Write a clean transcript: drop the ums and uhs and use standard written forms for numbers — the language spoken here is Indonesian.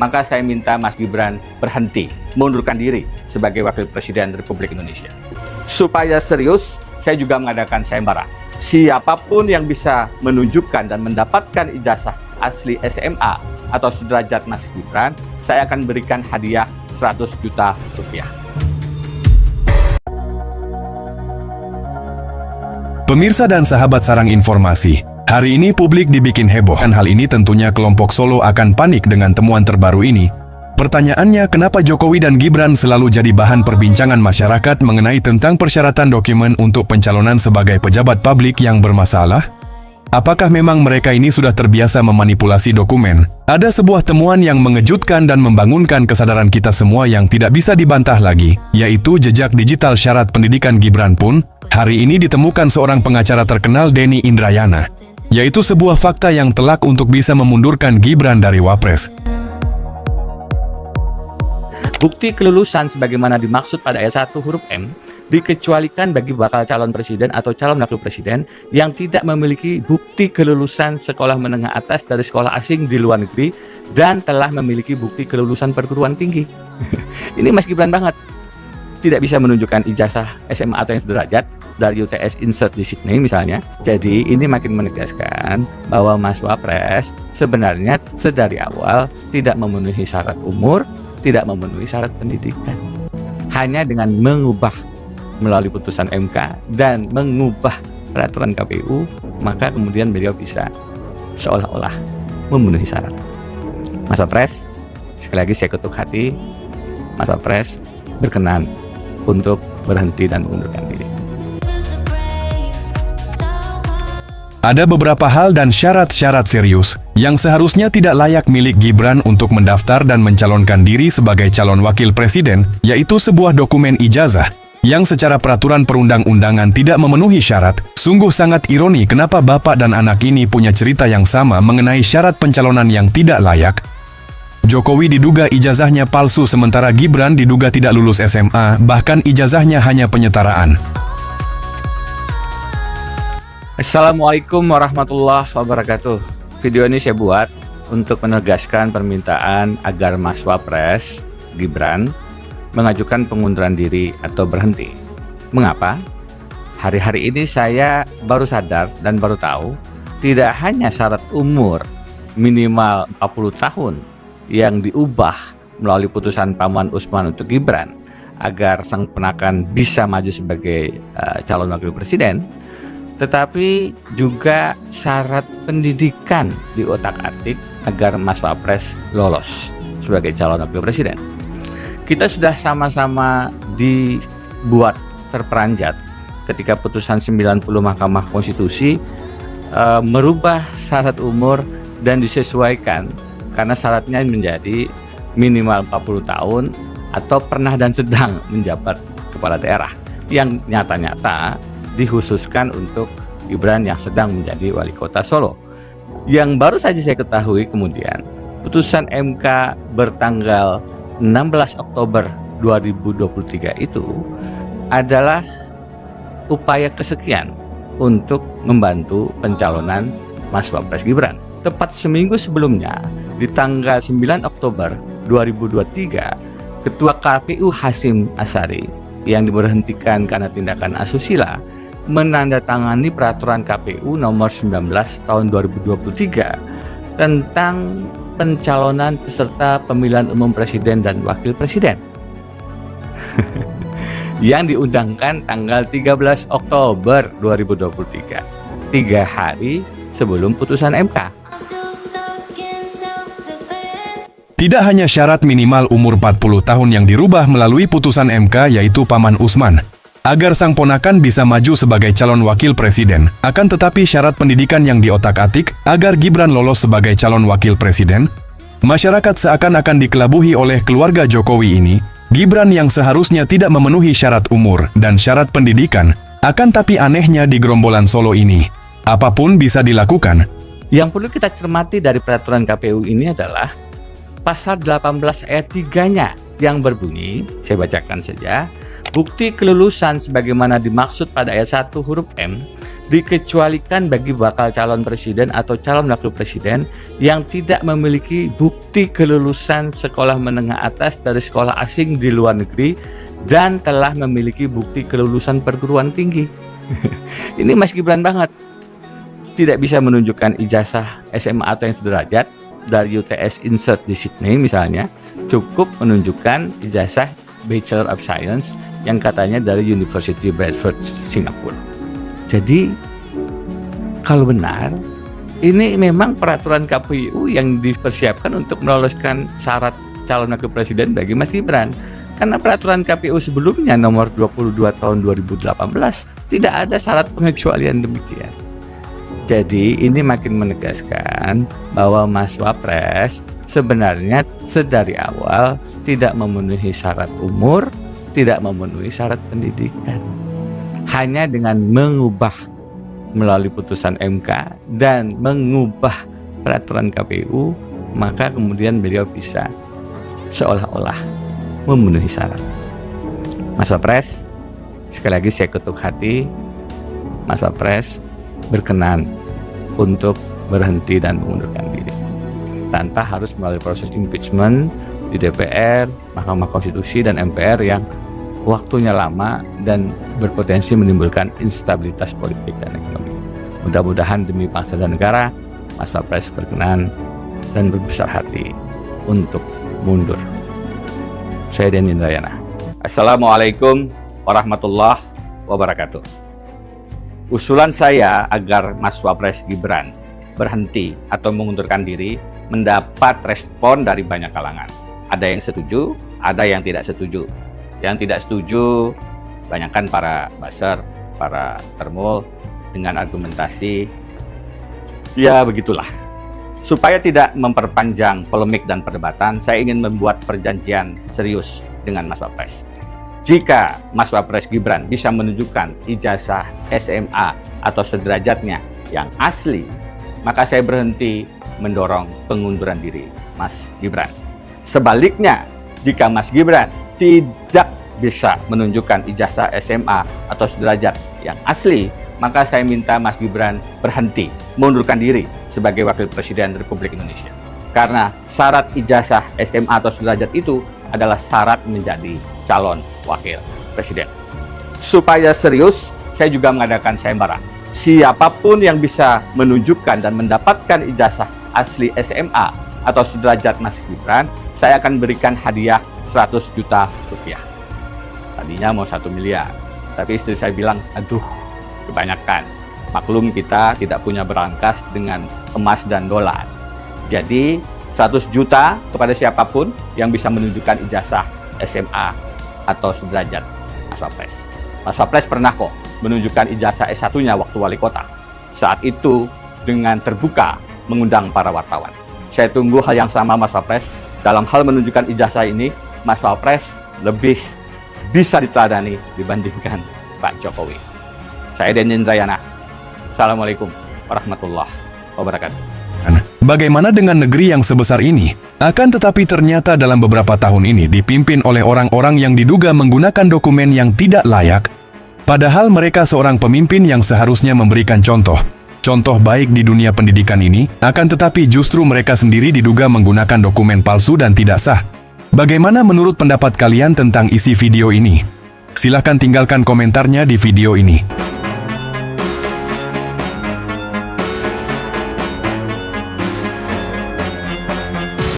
maka saya minta Mas Gibran berhenti, mengundurkan diri sebagai Wakil Presiden Republik Indonesia. Supaya serius, saya juga mengadakan sayembara. Siapapun yang bisa menunjukkan dan mendapatkan ijazah asli SMA atau sederajat Mas Gibran, saya akan berikan hadiah 100 juta rupiah. Pemirsa dan sahabat Sarang Informasi, hari ini publik dibikin heboh. Dan hal ini tentunya kelompok Solo akan panik dengan temuan terbaru ini. Pertanyaannya, kenapa Jokowi dan Gibran selalu jadi bahan perbincangan masyarakat mengenai tentang persyaratan dokumen untuk pencalonan sebagai pejabat publik yang bermasalah? Apakah memang mereka ini sudah terbiasa memanipulasi dokumen? Ada sebuah temuan yang mengejutkan dan membangunkan kesadaran kita semua yang tidak bisa dibantah lagi, yaitu jejak digital syarat pendidikan Gibran pun hari ini ditemukan seorang pengacara terkenal, Denny Indrayana, yaitu sebuah fakta yang telak untuk bisa memundurkan Gibran dari Wapres. Bukti kelulusan sebagaimana dimaksud pada ayat 1 huruf M dikecualikan bagi bakal calon presiden atau calon wakil presiden yang tidak memiliki bukti kelulusan sekolah menengah atas dari sekolah asing di luar negeri dan telah memiliki bukti kelulusan perguruan tinggi. Ini Mas Gibran banget. Tidak bisa menunjukkan ijazah SMA atau yang sederajat dari UTS Insert di Sydney misalnya. Jadi ini makin menegaskan bahwa Mas Wapres sebenarnya sedari awal tidak memenuhi syarat umur, tidak memenuhi syarat pendidikan. Hanya dengan mengubah melalui putusan MK dan mengubah peraturan KPU, maka kemudian beliau bisa seolah-olah memenuhi syarat. Mas Wapres, sekali lagi saya ketuk hati, Mas Wapres berkenan untuk berhenti dan mengundurkan diri. Ada beberapa hal dan syarat-syarat serius yang seharusnya tidak layak milik Gibran untuk mendaftar dan mencalonkan diri sebagai calon wakil presiden, yaitu sebuah dokumen ijazah yang secara peraturan perundang-undangan tidak memenuhi syarat. Sungguh sangat ironi kenapa bapak dan anak ini punya cerita yang sama mengenai syarat pencalonan yang tidak layak. Jokowi diduga ijazahnya palsu sementara Gibran diduga tidak lulus SMA, bahkan ijazahnya hanya penyetaraan. Assalamualaikum warahmatullahi wabarakatuh. Video ini saya buat untuk menegaskan permintaan agar Mas Wapres Gibran mengajukan pengunduran diri atau berhenti. Mengapa? Hari-hari ini saya baru sadar dan baru tahu tidak hanya syarat umur minimal 40 tahun yang diubah melalui putusan Paman Usman untuk Gibran agar sang ponakan bisa maju sebagai calon wakil presiden, tetapi juga syarat pendidikan diotak-atik agar Mas Wapres lolos sebagai calon wakil presiden. Kita sudah sama-sama dibuat terperanjat ketika putusan 90 Mahkamah Konstitusi merubah syarat umur dan disesuaikan karena syaratnya menjadi minimal 40 tahun atau pernah dan sedang menjabat kepala daerah yang nyata-nyata dikhususkan untuk Gibran yang sedang menjadi wali kota Solo. Yang baru saja saya ketahui kemudian putusan MK bertanggal 16 Oktober 2023 itu adalah upaya kesekian untuk membantu pencalonan Mas Wapres Gibran. Tepat seminggu sebelumnya, di tanggal 9 Oktober 2023, Ketua KPU Hasyim Asyari yang diberhentikan karena tindakan asusila menandatangani peraturan KPU nomor 19 tahun 2023 tentang pencalonan peserta pemilihan umum presiden dan wakil presiden yang diundangkan tanggal 13 Oktober 2023, 3 hari sebelum putusan MK. Tidak hanya syarat minimal umur 40 tahun yang dirubah melalui putusan MK, yaitu Paman Usman, agar sang ponakan bisa maju sebagai calon wakil presiden. Akan tetapi syarat pendidikan yang diotak-atik agar Gibran lolos sebagai calon wakil presiden. Masyarakat seakan-akan dikelabuhi oleh keluarga Jokowi ini. Gibran yang seharusnya tidak memenuhi syarat umur dan syarat pendidikan, akan tapi anehnya di gerombolan Solo ini, apapun bisa dilakukan. Yang perlu kita cermati dari peraturan KPU ini adalah pasal 18 ayat 3-nya yang berbunyi, saya bacakan saja. Bukti kelulusan sebagaimana dimaksud pada ayat 1 huruf M dikecualikan bagi bakal calon presiden atau calon wakil presiden yang tidak memiliki bukti kelulusan sekolah menengah atas dari sekolah asing di luar negeri dan telah memiliki bukti kelulusan perguruan tinggi. Ini Mas Gibran banget. Tidak bisa menunjukkan ijazah SMA atau yang sederajat dari UTS Insert di Sydney misalnya, cukup menunjukkan ijazah Bachelor of Science yang katanya dari University Bradford, Singapura. Jadi, kalau benar, ini memang peraturan KPU yang dipersiapkan untuk meloloskan syarat calon wakil presiden bagi Mas Gibran. Karena peraturan KPU sebelumnya nomor 22 tahun 2018 tidak ada syarat pengecualian demikian. Jadi ini makin menegaskan bahwa Mas Wapres sebenarnya sedari awal tidak memenuhi syarat umur, tidak memenuhi syarat pendidikan. Hanya dengan mengubah melalui putusan MK dan mengubah peraturan KPU, maka kemudian beliau bisa seolah-olah memenuhi syarat. Mas Wapres, sekali lagi saya ketuk hati, Mas Wapres berkenan untuk berhenti dan mengundurkan diri tanpa harus melalui proses impeachment di DPR, Mahkamah Konstitusi, dan MPR yang waktunya lama dan berpotensi menimbulkan instabilitas politik dan ekonomi. Mudah-mudahan demi bangsa dan negara, Mas Wapres berkenan dan berbesar hati untuk mundur. Saya Denny Indrayana. Assalamualaikum warahmatullahi wabarakatuh. Usulan saya agar Mas Wapres Gibran berhenti atau mengundurkan diri mendapat respon dari banyak kalangan. Ada yang setuju, ada yang tidak setuju. Yang tidak setuju, banyakkan para buzzer, para termul dengan argumentasi, ya begitulah. Supaya tidak memperpanjang polemik dan perdebatan, saya ingin membuat perjanjian serius dengan Mas Wapres. Jika Mas Wapres Gibran bisa menunjukkan ijazah SMA atau sederajatnya yang asli, maka saya berhenti mendorong pengunduran diri Mas Gibran. Sebaliknya, jika Mas Gibran tidak bisa menunjukkan ijazah SMA atau sederajat yang asli, maka saya minta Mas Gibran berhenti, mengundurkan diri sebagai Wakil Presiden Republik Indonesia. Karena syarat ijazah SMA atau sederajat itu adalah syarat menjadi calon Wakil Presiden. Supaya serius, saya juga mengadakan sayembara. Siapapun yang bisa menunjukkan dan mendapatkan ijazah asli SMA atau sederajat Mas Gibran, saya akan berikan hadiah 100 juta rupiah. Tadinya mau 1 miliar, tapi istri saya bilang, aduh, kebanyakan. Maklum kita tidak punya berangkas dengan emas dan dolar. Jadi 100 juta kepada siapapun yang bisa menunjukkan ijazah SMA atau sederajat Mas Wapres. Mas Wapres pernah kok menunjukkan ijazah S1-nya waktu wali kota. Saat itu dengan terbuka mengundang para wartawan. Saya tunggu hal yang sama Mas Wapres. Dalam hal menunjukkan ijazah ini, Mas Wapres lebih bisa diteladani dibandingkan Pak Jokowi. Saya Denny Indrayana. Assalamualaikum warahmatullahi wabarakatuh. Bagaimana dengan negeri yang sebesar ini? Akan tetapi ternyata dalam beberapa tahun ini dipimpin oleh orang-orang yang diduga menggunakan dokumen yang tidak layak, padahal mereka seorang pemimpin yang seharusnya memberikan contoh baik di dunia pendidikan ini, akan tetapi justru mereka sendiri diduga menggunakan dokumen palsu dan tidak sah. Bagaimana menurut pendapat kalian tentang isi video ini? Silahkan tinggalkan komentarnya di video ini.